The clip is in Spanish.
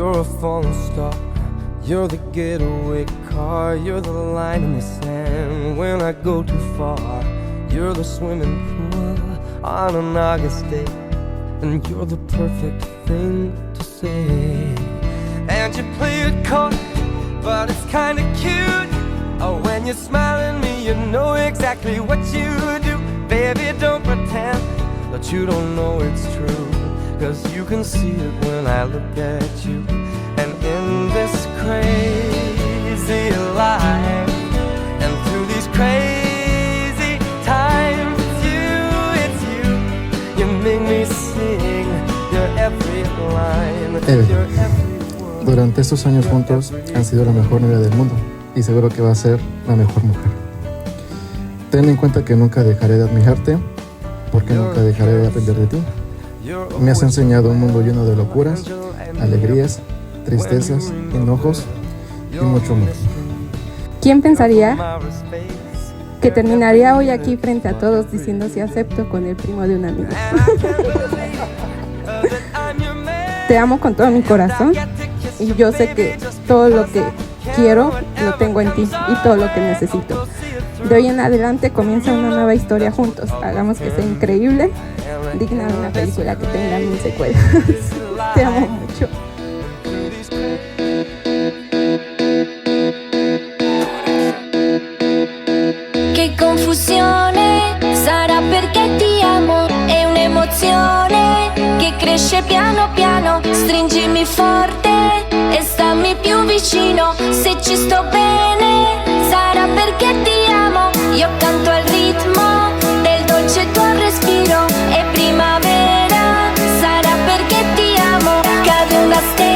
You're a falling star, you're the getaway car, you're the line in the sand when I go too far. You're the swimming pool on an August day, and you're the perfect thing to say. And you play it coy, but it's kinda cute. Oh, when you smile at me, you know exactly what you do. Baby, don't pretend that you don't know it's true, 'cause you can see it when I look at you. And in this crazy life, and through these crazy times, it's you, you make me sing your every line, your every word. Durante estos años juntos han sido la mejor novia del mundo y seguro que va a ser la mejor mujer. Ten en cuenta que nunca dejaré de admirarte, porque nunca dejaré de aprender de ti. Me has enseñado un mundo lleno de locuras, alegrías, tristezas, enojos y mucho más. ¿Quién pensaría que terminaría hoy aquí frente a todos diciendo si acepto con el primo de un amigo? Te amo con todo mi corazón y yo sé que todo lo que quiero lo tengo en ti y todo lo que necesito. De hoy en adelante comienza una nueva historia juntos. Hagamos que sea increíble, digna de una película que tenga 1000 secuelas. Te amo mucho. Che confusione, sarà perché ti amo, è un'emozione che cresce piano piano, stringimi forte e stammi più vicino, se ci sto bene, sarà perché ti amo, io canto al ritmo del dolce tuo respiro, è primavera, sarà perché ti amo, cade una stella.